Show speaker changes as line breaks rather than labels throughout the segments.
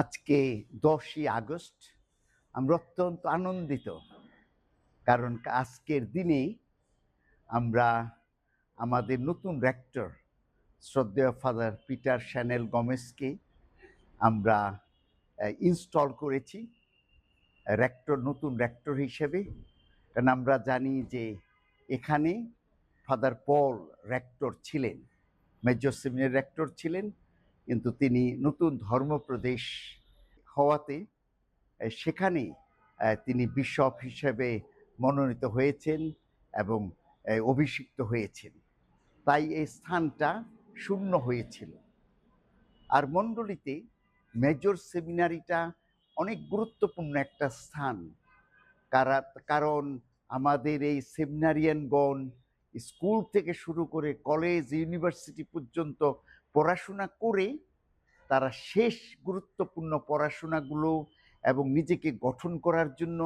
আজকে 10ই আগস্ট আমরা অত্যন্ত আনন্দিত, কারণ আজকের দিনেই আমরা আমাদের নতুন রেক্টর শ্রদ্ধেয় ফাদার পিটার শ্যানেল গমেজকে আমরা ইনস্টল করেছি নতুন রেক্টর হিসেবে। কারণ আমরা জানি যে এখানে ফাদার পল রেক্টর ছিলেন, মেজর সেমিনারি রেক্টর ছিলেন, কিন্তু তিনি নতুন ধর্মপ্রদেশ হওয়াতে সেখানে তিনি বিশপ হিসেবে মনোনীত হয়েছেন এবং অভিষিক্ত হয়েছেন। তাই এই স্থানটা শূন্য হয়েছিল। আর মণ্ডলীতে মেজর সেমিনারিটা অনেক গুরুত্বপূর্ণ একটা স্থান, কারণ আমাদের এই সেমিনারিয়ানগণ স্কুল থেকে শুরু করে কলেজ ইউনিভার্সিটি পর্যন্ত পড়াশোনা করে তারা শেষ গুরুত্বপূর্ণ পড়াশোনাগুলো এবং নিজেকে গঠন করার জন্য,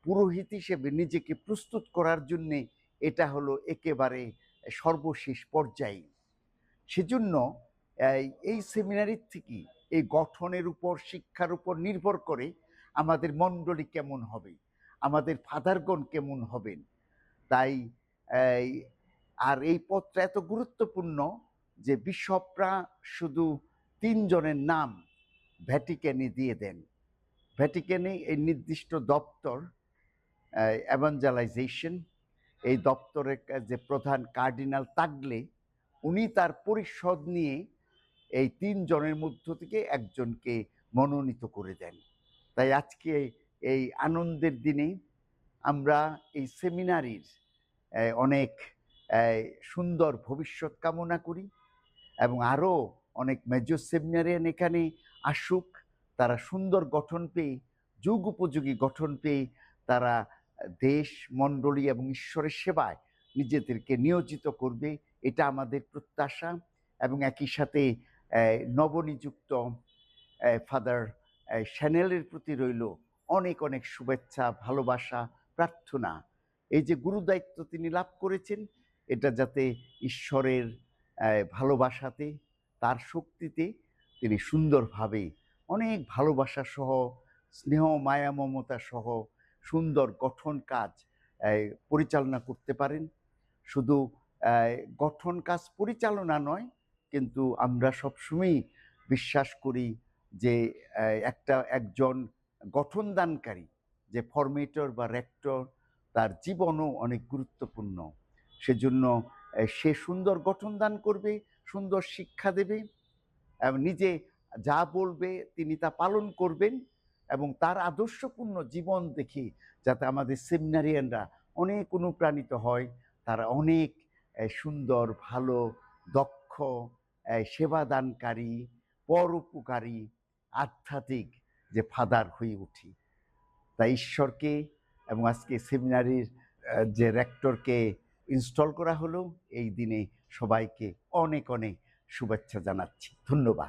পুরোহিত হিসেবে নিজেকে প্রস্তুত করার জন্যে এটা হলো একেবারে সর্বশেষ পর্যায়ে। সেজন্য এই সেমিনারির থেকে এই গঠনের উপর, শিক্ষার উপর নির্ভর করে আমাদের মণ্ডলী কেমন হবে, আমাদের ফাদারগণ কেমন হবেন। তাই আর এই পথটা এত গুরুত্বপূর্ণ যে বিশপরা শুধু 3 জনের নাম ভ্যাটিকানে দিয়ে দেন। ভ্যাটিকানে এই নির্দিষ্ট দপ্তর এভাঞ্জেলাইজেশন, এই দপ্তরের যে প্রধান কার্ডিনাল তাগলে, উনি তার পরিষদ নিয়ে এই 3 জনের মধ্য থেকে একজনকে মনোনীত করে দেন। তাই আজকে এই আনন্দের দিনে আমরা এই সেমিনারির অনেক সুন্দর ভবিষ্যৎ কামনা করি এবং আরও অনেক মেজর সেমিনারিয়ান এখানে আসুক, তারা সুন্দর গঠন পেয়ে, যুগ উপযোগী গঠন পেয়ে তারা দেশ, মণ্ডলী এবং ঈশ্বরের সেবায় নিজেদেরকে নিয়োজিত করবে, এটা আমাদের প্রত্যাশা। এবং একই সাথে নবনিযুক্ত ফাদার শ্যানেলের প্রতি রইল অনেক অনেক শুভেচ্ছা, ভালোবাসা, প্রার্থনা। এই যে গুরুদায়িত্ব তিনি লাভ করেছেন, এটা যাতে ঈশ্বরের ভালোবাসাতে, তার শক্তিতে তিনি সুন্দরভাবে অনেক ভালোবাসা সহ, স্নেহ, মায়া, মমতা সহ সুন্দর গঠন কাজ পরিচালনা করতে পারেন। শুধু গঠন কাজ পরিচালনা নয়, কিন্তু আমরা সবসময়ই বিশ্বাস করি যে একজন গঠনদানকারী, যে ফরমেটর বা রেক্টর, তার জীবনও অনেক গুরুত্বপূর্ণ। সেজন্য সে সুন্দর গঠন দান করবে, সুন্দর শিক্ষা দেবে এবং নিজে যা বলবে তিনি তা পালন করবেন, এবং তার আদর্শপূর্ণ জীবন দেখে যাতে আমাদের সেমিনারিয়ানরা অনেক অনুপ্রাণিত হয়, তারা অনেক সুন্দর, ভালো, দক্ষ, সেবাদানকারী, পরোপকারী, আধ্যাত্মিক যে ফাদার হয়ে উঠি। তাই ঈশ্বরকে এবং আজকে সেমিনারির যে রেক্টরকে ইনস্টল করা হলো, এই দিনে সবাইকে অনেক অনেক শুভেচ্ছা জানাচ্ছি। ধন্যবাদ।